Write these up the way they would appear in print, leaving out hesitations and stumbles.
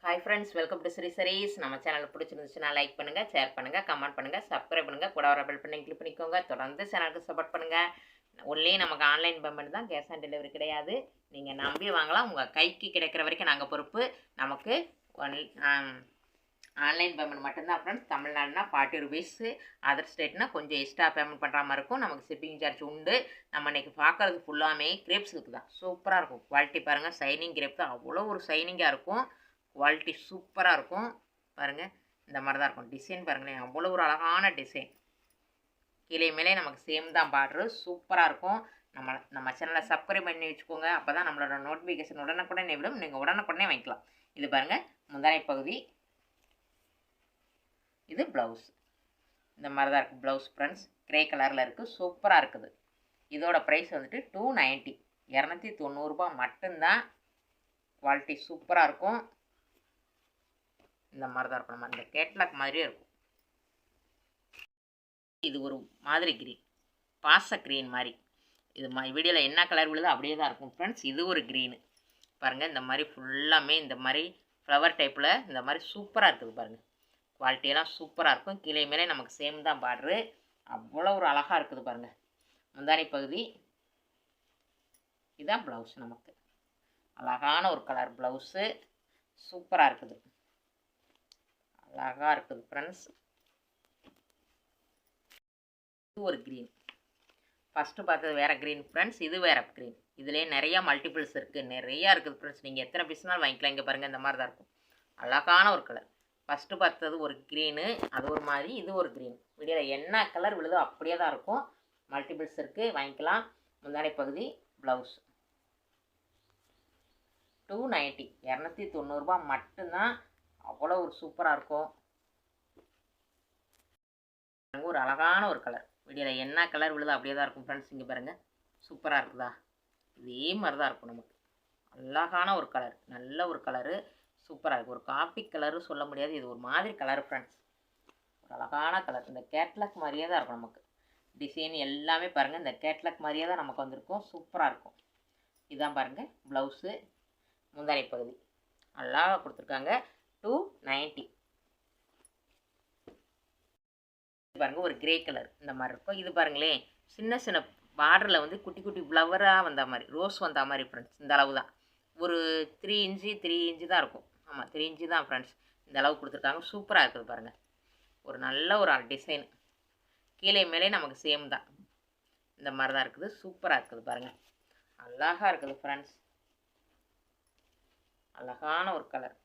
Hi friends, welcome to Sri Sarees. நம்ம channel பிடிச்சிருந்துச்சுன்னா like பண்ணுங்கள், ஷேர் பண்ணுங்கள், கமெண்ட் பண்ணுங்கள், சப்ஸ்கிரைப் பண்ணுங்கள், கூட வர பெல் பண்ணி கிளிக் பண்ணிக்கோங்க. தொடர்ந்து சேனலுக்கு சப்போர்ட் பண்ணுங்கள். ஒன்லி நமக்கு ஆன்லைன் பேமெண்ட் தான், கேஷ் ஆன் டெலிவரி கிடையாது. நீங்கள் நம்பி வாங்கலாம். உங்கள் கைக்கு கிடைக்கிற வரைக்கும் நாங்கள் பொறுப்பு. நமக்கு ஆன்லைன் பேமெண்ட் மட்டும்தான் ஃப்ரெண்ட்ஸ். தமிழ்நாடுனா 40 ருபீஸு, அதர் ஸ்டேட்னா கொஞ்சம் எக்ஸ்ட்ரா பேமெண்ட் பண்ணுற மாதிரி இருக்கும். நமக்கு ஷிப்பிங் சார்ஜ் உண்டு. நம்ம இன்றைக்கி பார்க்குறது ஃபுல்லாமே கிரேப்ஸுக்கு தான். சூப்பராக இருக்கும். குவாலிட்டி பாருங்கள், ஷைனிங் கிரேப் தான். அவ்வளோ ஒரு ஷைனிங்காக இருக்கும். குவாலிட்டி சூப்பராக இருக்கும். பாருங்கள், இந்த மாதிரி தான் இருக்கும். டிசைன் பாருங்களேன், அவ்வளோ ஒரு அழகான டிசைன். கீழே மேலே நமக்கு சேம் தான் பார்டரு. சூப்பராக இருக்கும். நம்ம சேனலை சப்ஸ்கிரைப் பண்ணி வச்சுக்கோங்க. அப்போ தான் நம்மளோட நோட்டிஃபிகேஷன் உடனுக்குடனே விடும். நீங்கள் உடனுக்குடனே வாங்கிக்கலாம். இது பாருங்கள், முந்தானை பகுதி. இது ப்ளவுஸ். இந்த மாதிரி தான் இருக்குது ப்ளவுஸ் ஃப்ரெண்ட்ஸ். க்ரே கலரில் இருக்குது. சூப்பராக இருக்குது. இதோட ப்ரைஸ் வந்துட்டு 290, 290 ரூபா மட்டும்தான். குவாலிட்டி சூப்பராக இருக்கும். இந்த மாதிரி தான் இருக்கும். நம்ம இந்த கேட்லாக் மாதிரியே இருக்கும். இது ஒரு மாதிரி க்ரீன், பாச க்ரீன் மாதிரி. இது வீடியோவில் என்ன கலர் விழுதோ அப்படியே தான் இருக்கும் ஃப்ரெண்ட்ஸ். இது ஒரு க்ரீனு பாருங்கள். இந்த மாதிரி ஃபுல்லாமே இந்த மாதிரி ஃப்ளவர் டைப்பில் இந்த மாதிரி சூப்பராக இருக்குது பாருங்கள். குவாலிட்டியெல்லாம் சூப்பராக இருக்கும். கீழே மேலே நமக்கு சேம் தான் பார்டரு. அவ்வளோ ஒரு அழகாக இருக்குது பாருங்கள். முந்தானை பகுதி. இதுதான் ப்ளவுஸ். நமக்கு அழகான ஒரு கலர் ப்ளவுஸு. சூப்பராக இருக்குது. அழகாக இருக்குது ஃப்ரெண்ட்ஸ். இது ஒரு க்ரீன். ஃபஸ்ட்டு பார்த்தது வேறு க்ரீன் ஃப்ரெண்ட்ஸ். இது வேறு க்ரீன். இதிலே நிறையா மல்டிபிள்ஸ் இருக்குது. நிறையா இருக்குது ஃப்ரெண்ட்ஸ். நீங்கள் எத்தனை பீஸ்னாலும் வாங்கிக்கலாம். இங்கே பாருங்கள், இந்த மாதிரி தான் இருக்கும். அழகான ஒரு கலர். ஃபஸ்ட்டு பார்த்தது ஒரு க்ரீனு, அது ஒரு மாதிரி. இது ஒரு க்ரீன். வீடியோவில் என்ன கலர் விழுதோ அப்படியே தான் இருக்கும். மல்டிபிள்ஸ் இருக்குது, வாங்கிக்கலாம். முந்தானை பகுதி. ப்ளவுஸ் 290, 290 ரூபா மட்டும்தான். அவ்வளோ ஒரு சூப்பராக இருக்கும். ஒரு அழகான ஒரு கலர். வீடியோவில் என்ன கலர் விழுதோ அப்படியே தான் இருக்கும் ஃப்ரெண்ட்ஸ். இங்கே பாருங்கள், சூப்பராக இருக்குதா? இதே மாதிரி தான் இருக்கும். நமக்கு அழகான ஒரு கலர், நல்ல ஒரு கலரு. சூப்பராக இருக்குது. ஒரு காஃபி கலரு சொல்ல முடியாது, இது ஒரு மாதிரி கலர் ஃப்ரெண்ட்ஸ். ஒரு அழகான கலர். இந்த கேட்லாக் மாதிரியே தான் இருக்கும். நமக்கு டிசைன் எல்லாமே பாருங்கள், இந்த கேட்லாக் மாதிரியே தான் நமக்கு வந்திருக்கும். சூப்பராக இருக்கும். இதுதான் பாருங்கள் ப்ளவுஸு. முந்தானை பகுதி அழகாக கொடுத்துருக்காங்க. 290. பாருங்கள், ஒரு கிரே கலர் இந்த மாதிரி இருக்கும். இது பாருங்களேன், சின்ன சின்ன பார்டரில் வந்து குட்டி குட்டி ஃப்ளவராக வந்த மாதிரி, ரோஸ் வந்த மாதிரி ஃப்ரெண்ட்ஸ். இந்த அளவு தான். ஒரு 3 இன்ச்சு தான் இருக்கும். ஆமாம், 3 இன்ச்சு தான் ஃப்ரெண்ட்ஸ். இந்த அளவு கொடுத்துருக்காங்க. சூப்பராக இருக்குது பாருங்கள். ஒரு நல்ல ஒரு டிசைன். கீழே மேலே நமக்கு சேம் தான். இந்த மாதிரி தான் இருக்குது. சூப்பராக இருக்குது பாருங்கள். அழகாக இருக்குது ஃப்ரெண்ட்ஸ். அழகான ஒரு கலர்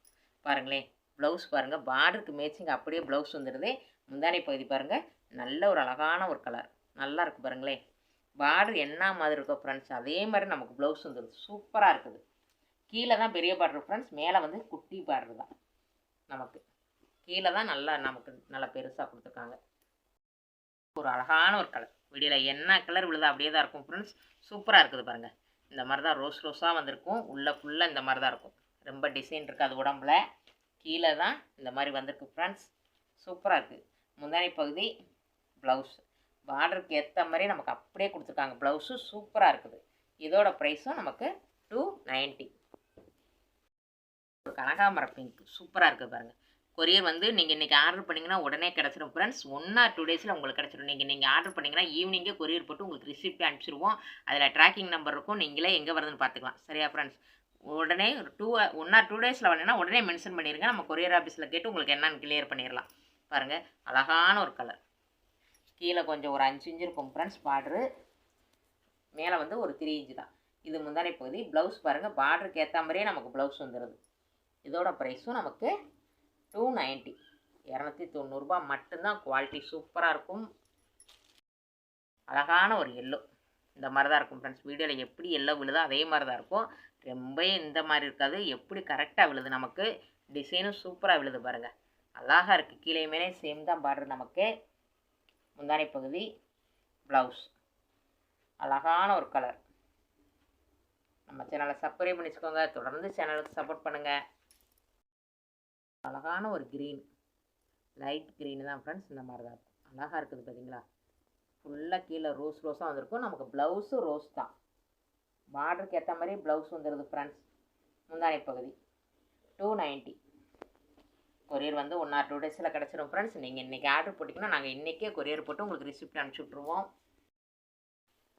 பாருங்களேன். ப்ளவுஸ் பாருங்கள், பார்டருக்கு மேட்சிங் அப்படியே ப்ளவுஸ் வந்துடுது. முந்தானை பகுதி பாருங்கள், நல்ல ஒரு அழகான ஒரு கலர். நல்லா இருக்குது பாருங்களேன். பார்டர் என்ன மாதிரி இருக்கோ ஃப்ரெண்ட்ஸ், அதே மாதிரி நமக்கு ப்ளவுஸ் வந்துடுது. சூப்பராக இருக்குது. கீழே தான் பெரிய பார்டர் ஃப்ரெண்ட்ஸ், மேலே வந்து குட்டி பார்டர் தான். நமக்கு கீழே தான் நமக்கு நல்லா பெருசாக கொடுத்துருக்காங்க. ஒரு அழகான ஒரு கலர். வீடியோவில் என்ன கலர் விழுதா அப்படியே தான் இருக்கும் ஃப்ரெண்ட்ஸ். சூப்பராக இருக்குது பாருங்கள். இந்த மாதிரி தான் ரோஸ் ரோஸாக வந்திருக்கும். உள்ளே ஃபுல்லாக இந்த மாதிரி தான் இருக்கும். ரொம்ப டிசைன் இருக்காது உடம்புல. கீழே தான் இந்த மாதிரி வந்திருக்கு ஃப்ரெண்ட்ஸ். சூப்பராக இருக்குது. முந்தானை பகுதி. ப்ளவுஸ் பார்டருக்கு ஏற்ற மாதிரி நமக்கு அப்படியே கொடுத்துருக்காங்க. ப்ளவுஸு சூப்பராக இருக்குது. இதோட ப்ரைஸும் நமக்கு 290. ஒரு கனகாமர பிங்க் சூப்பராக இருக்குது பாருங்கள். கொரியர் வந்து நீங்கள் இன்றைக்கி ஆர்டர் பண்ணிங்கன்னா உடனே கிடச்சிடும் ஃப்ரெண்ட்ஸ். 1 or 2 டேஸில் உங்களுக்கு கிடச்சிடும். நீங்கள் ஆர்டர் பண்ணிங்கன்னா ஈவினிங்கே கொரியர் போட்டு உங்களுக்கு ரிசிப்ட் அனுப்பிச்சிடுவோம். அதில் ட்ராக்கிங் நம்பர் இருக்கும். நீங்களே எங்கே வருதுன்னு பார்த்துக்கலாம். சரியா ஃப்ரெண்ட்ஸ்? உடனே 1 or 2 டேஸில் வேணுன்னா உடனே மென்ஷன் பண்ணிடுங்க. நம்ம கொரியர் ஆஃபீஸில் கேட்டு உங்களுக்கு என்னென்னு கிளியர் பண்ணிடலாம். பாருங்கள், அழகான ஒரு கலர். கீழே கொஞ்சம் ஒரு 5 இன்ச்சு இருக்கும் ஃப்ரெண்ட்ஸ் பார்டரு. மேலே வந்து ஒரு 3 இன்ச்சு தான். இது முந்தானை பகுதி. ப்ளவுஸ் பாருங்கள், பார்டருக்கு ஏற்ற மாதிரியே நமக்கு ப்ளவுஸ் வந்துடுது. இதோட ப்ரைஸும் நமக்கு 290, 290 ரூபா மட்டும்தான். குவாலிட்டி சூப்பராக இருக்கும். அழகான ஒரு எல்லோ. இந்த மாதிரி தான் இருக்கும் ஃப்ரெண்ட்ஸ். வீடியோவில் எப்படி எல்லோ விழுதோ அதே மாதிரி தான் இருக்கும். ரொம்ப இந்த மாதிரி இருக்காது. எப்படி கரெக்டாக விழுது. நமக்கு டிசைனும் சூப்பராக விழுது பாருங்கள். அழகாக இருக்குது. கீழே மேலே சேம் தான் பார்டர் நமக்கு. முந்தானை பகுதி. ப்ளவுஸ் அழகான ஒரு கலர். நம்ம சேனலை சப்ஸ்கிரைப் பண்ணிச்சுக்கோங்க. தொடர்ந்து சேனலுக்கு சப்போர்ட் பண்ணுங்கள். அழகான ஒரு க்ரீன், லைட் க்ரீனு தான் ஃப்ரெண்ட்ஸ். இந்த மாதிரி தான் இருக்கும். அழகாக இருக்குது பார்த்தீங்களா? ஃபுல்லாக கீழே ரோஸ் ரோஸாக வந்திருக்கும். நமக்கு ப்ளவுஸு ரோஸ் தான். பார்டருக்கு ஏற்ற மாதிரி ப்ளவுஸ் வந்துடுது ஃப்ரெண்ட்ஸ். முந்தானை பகுதி 290. கொரியர் வந்து 1 ஆர் 2 டேஸில் கிடச்சிடும் ஃப்ரெண்ட்ஸ். நீங்கள் இன்றைக்கி ஆர்டர் போட்டிங்கன்னா நாங்கள் இன்றைக்கே கொரியர் போட்டு உங்களுக்கு ரிசிப்ட் அனுப்பிச்சி விட்ருவோம்.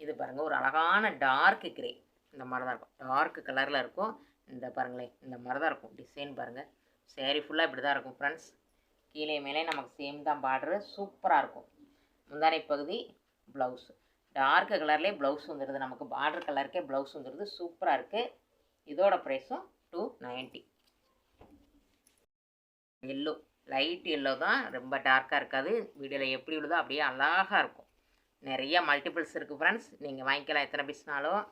இது பாருங்கள், ஒரு அழகான டார்க் கிரே இந்த மாதிரி தான் இருக்கும். டார்க் கலரில் இருக்கும். இந்த பாருங்களேன், இந்த மாதிரி தான் இருக்கும் டிசைன் பாருங்கள். சேரீ ஃபுல்லாக இப்படி தான் இருக்கும் ஃப்ரெண்ட்ஸ். கீழே மேலே நமக்கு சேம் தான் பார்டரு. சூப்பராக இருக்கும். முந்தானை பகுதி ப்ளவுஸ் டார்க் கலர்லேயே ப்ளவுஸ் வந்துடுது. நமக்கு பார்டர் கலருக்கே ப்ளவுஸ் வந்துடுது. சூப்பராக இருக்குது. இதோட ப்ரைஸும் 290. எல்லோ, லைட் எல்லோ தான், ரொம்ப டார்க்காக இருக்காது. வீடியோவில் எப்படி உள்ளதோ அப்படியே அழகாக இருக்கும். நிறைய மல்டிபிள்ஸ் இருக்குது ஃப்ரெண்ட்ஸ். நீங்கள் வாங்கிக்கலாம் எத்தனை பீஸ்னாலும்.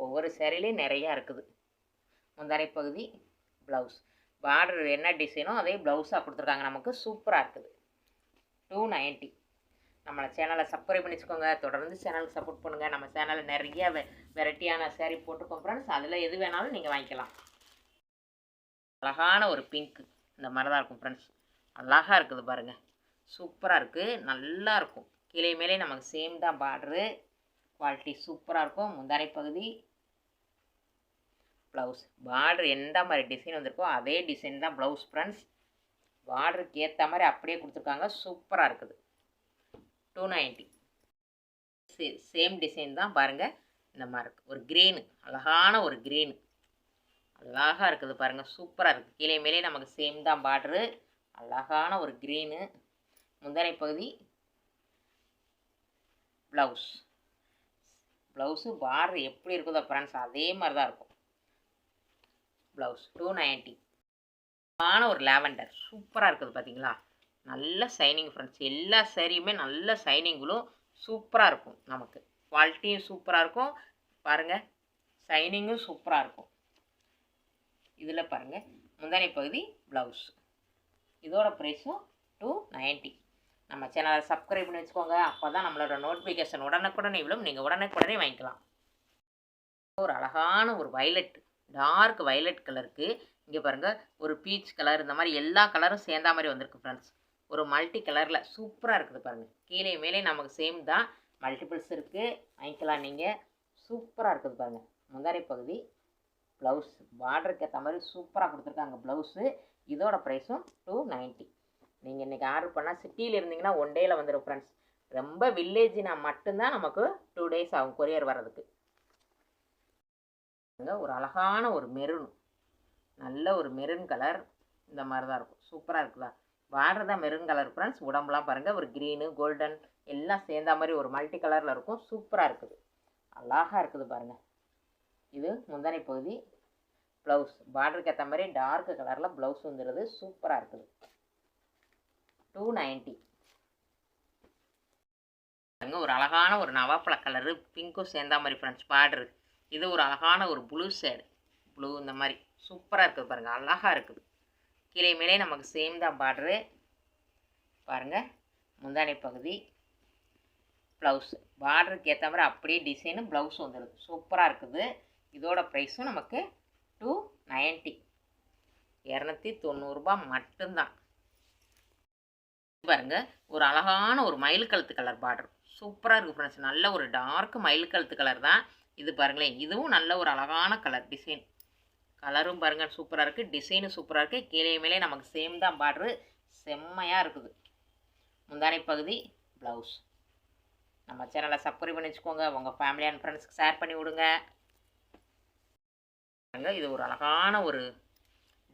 ஒவ்வொரு சேரீலையும் நிறையா இருக்குது. முந்தானை பகுதி ப்ளவுஸ் பார்டர் என்ன டிசைனோ அதே ப்ளவுஸாக கொடுத்துருக்காங்க. நமக்கு சூப்பராக இருக்குது. 290. நம்மளை சேனலை சப்ஸ்கிரைப் பண்ணி வச்சுக்கோங்க. தொடர்ந்து சேனலுக்கு சப்போர்ட் பண்ணுங்கள். நம்ம சேனலில் நிறைய வெரைட்டியான சேரீ போட்டுக்கோம் ஃப்ரெண்ட்ஸ். அதில் எது வேணாலும் நீங்கள் வாங்கிக்கலாம். அழகான ஒரு பிங்க் இந்த மாதிரி தான் இருக்கும் ஃப்ரெண்ட்ஸ். அழகாக இருக்குது பாருங்கள். சூப்பராக இருக்குது. நல்லா இருக்கும். கீழே மேலே நமக்கு சேம் தான் பார்டரு. குவாலிட்டி சூப்பராக இருக்கும். முந்தானை பகுதி ப்ளவுஸ் பார்டர் எந்த மாதிரி டிசைன் வந்திருக்கோ அதே டிசைன் தான் ப்ளவுஸ் ஃப்ரெண்ட்ஸ். பார்டருக்கு ஏற்ற மாதிரி அப்படியே கொடுத்துருக்காங்க. சூப்பராக இருக்குது. 290. சேம் டிசைன் தான் பாருங்கள். இந்த மாதிரி இருக்குது. ஒரு க்ரீனு, அழகான ஒரு க்ரீனு அழகாக இருக்குது பாருங்கள். சூப்பராக இருக்குது. கீழே மேலே நமக்கு சேம் தான் பார்டரு. அழகான ஒரு க்ரீனு. முந்தானை பகுதி ப்ளவுஸு பார்டர் எப்படி இருக்குதோ ஃப்ரெண்ட்ஸ் அதே மாதிரி தான் இருக்கும் ப்ளவுஸ். 290. ஒரு லாவெண்டர் சூப்பராக இருக்குது பார்த்தீங்களா. நல்ல சைனிங் ஃப்ரெண்ட்ஸ். எல்லா சேரீயுமே நல்ல சைனிங்களும் சூப்பராக இருக்கும். நமக்கு குவாலிட்டியும் சூப்பராக இருக்கும் பாருங்கள். சைனிங்கும் சூப்பராக இருக்கும். இதில் பாருங்கள், முந்தானை பகுதி ப்ளவுஸ். இதோட ப்ரைஸும் 290. நம்ம சேனலை சப்ஸ்கிரைப் பண்ணி வச்சுக்கோங்க. அப்போ தான் நம்மளோட நோட்டிஃபிகேஷன் உடனுக்குடனே இவ்வளோ நீங்கள் உடனுக்குடனே வாங்கிக்கலாம். ஒரு அழகான ஒரு வயலட், டார்க் வயலட் கலருக்கு இங்கே பாருங்கள் ஒரு பீச் கலர், இந்த மாதிரி எல்லா கலரும் சேர்ந்தா மாதிரி வந்திருக்கு ஃப்ரெண்ட்ஸ். ஒரு மல்டி கலரில் சூப்பராக இருக்குது பாருங்கள். கீழே மேலே நமக்கு சேம் தான், மல்டிபிள்ஸ் இருக்குது, வாங்கிக்கலாம் நீங்கள். சூப்பராக இருக்குது பாருங்கள். முந்தானை பகுதி ப்ளவுஸ் பார்டருக்கு ஏற்ற மாதிரி சூப்பராக கொடுத்துருக்காங்க ப்ளவுஸு. இதோட ப்ரைஸும் 290. நீங்கள் இன்றைக்கி ஆர்டர் பண்ணால் சிட்டியில் இருந்தீங்கன்னா 1 டேயில் வந்துடும் ஃப்ரெண்ட்ஸ். ரொம்ப வில்லேஜ்னா மட்டும்தான் நமக்கு 2 டேஸ் ஆகும் கொரியர் வர்றதுக்கு. ஒரு அழகான ஒரு மெரூன், நல்ல ஒரு மெரூன் கலர் இந்த மாதிரி தான் இருக்கும். சூப்பராக இருக்குதா. பார்டர் தான் மெரூன் கலர் ஃப்ரெண்ட்ஸ். உடம்புலாம் பாருங்கள் ஒரு க்ரீனு கோல்டன் எல்லாம் சேர்ந்த மாதிரி ஒரு மல்டி கலரில் இருக்கும். சூப்பராக இருக்குது. அழகாக இருக்குது பாருங்கள். இது முந்தானை பகுதி ப்ளவுஸ் பார்டருக்கு ஏற்ற மாதிரி டார்க் கலரில் ப்ளவுஸ் வந்துடுது. சூப்பராக இருக்குது. 290. ஒரு அழகான ஒரு நவாப்பழ கலரு பிங்க்கும் சேர்ந்த மாதிரி ஃப்ரெண்ட்ஸ் பார்டரு. இது ஒரு அழகான ஒரு ப்ளூ ஷேடு, ப்ளூ இந்த மாதிரி சூப்பராக இருக்குது பாருங்கள். அழகாக இருக்குது. கீழே மேலே நமக்கு சேம் தான் பார்டரு பாருங்கள். முந்தானை பகுதி ப்ளவுஸ் பார்டருக்கு ஏற்ற மாதிரி அப்படியே டிசைனு ப்ளவுஸ் வந்துடுது. சூப்பராக இருக்குது. இதோட ப்ரைஸும் நமக்கு 290, 290 ரூபா மட்டும்தான். பாருங்கள் ஒரு அழகான ஒரு மயில் கழுத்து கலர் பார்டர் சூப்பராக இருக்குது ஃப்ரெண்ட்ஸ். நல்ல ஒரு டார்க் மயில் கழுத்து கலர் தான் இது பாருங்களேன். இதுவும் நல்ல ஒரு அழகான கலர் டிசைன். கலரும் பாருங்கள் சூப்பராக இருக்குது. டிசைனும் சூப்பராக இருக்குது. கீழே மேலே நமக்கு சேம் தான் பார்டரு. செம்மையாக இருக்குது. முந்தானை பகுதி ப்ளவுஸ். நம்ம சேனலை சப்ஸ்கிரைப் பண்ணி வச்சுக்கோங்க. உங்கள் ஃபேமிலி அண்ட் ஃப்ரெண்ட்ஸ்க்கு ஷேர் பண்ணி விடுங்க. இது ஒரு அழகான ஒரு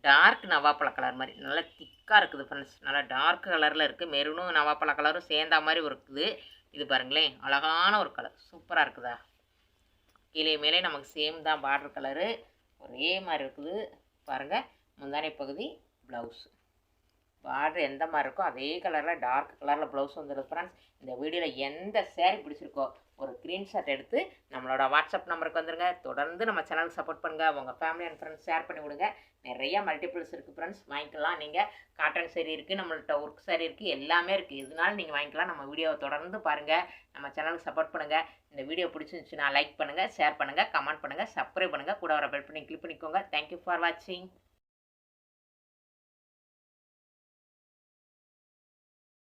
டார்க் நவாப்பழ கலர் மாதிரி நல்லா திக்காக இருக்குது ஃப்ரெண்ட்ஸ். நல்லா டார்க் கலரில் இருக்குது. மெரூனும் நவாப்பழ கலரும் சேர்ந்தா மாதிரி இருக்குது. இது பாருங்களேன் அழகான ஒரு கலர் சூப்பராக இருக்குதா. கீழே மேலே நமக்கு சேம் தான் பார்டர் கலரு ஒரே மாதிரி இருக்குது பாருங்கள். முந்தானை பகுதி ப்ளவுஸ் பார்டர் எந்த மாதிரி இருக்கோ அதே கலரில் டார்க் கலரில் ப்ளவுஸ் வந்துடுது ஃப்ரெண்ட்ஸ். இந்த வீடியோவில் எந்த சேரீ பிடிச்சிருக்கோ ஒரு ஸ்க்ரீன்ஷாட் எடுத்து நம்மளோட வாட்ஸ்அப் நம்பருக்கு வந்துடுங்க. தொடர்ந்து நம்ம சேனலுக்கு சப்போர்ட் பண்ணுங்கள். உங்கள் ஃபேமிலி அண்ட் ஃப்ரெண்ட்ஸ் ஷேர் பண்ணி விடுங்க. நிறைய மல்டிபிள்ஸ் இருக்குது ஃப்ரெண்ட்ஸ். வாங்கிக்கலாம். நீங்கள் காட்டன் சேரீ இருக்குது, நம்மள்ட்ட ஒர்க் சேரீ இருக்குது, எல்லாமே இருக்குது. எதுனாலும் நீங்கள் வாங்கிக்கலாம். நம்ம வீடியோவை தொடர்ந்து பாருங்கள். நம்ம சேனலுக்கு சப்போர்ட் பண்ணுங்கள். இந்த வீடியோ பிடிச்சிருந்துச்சுன்னா லைக் பண்ணுங்கள், ஷேர் பண்ணுங்கள், கமெண்ட் பண்ணுங்கள், சப்ஸ்கிரைப் பண்ணுங்கள். கூட வர பெல் பண்ணி கிளிக் பண்ணிக்கோங்க. தேங்க்யூ ஃபார் வாட்சிங்.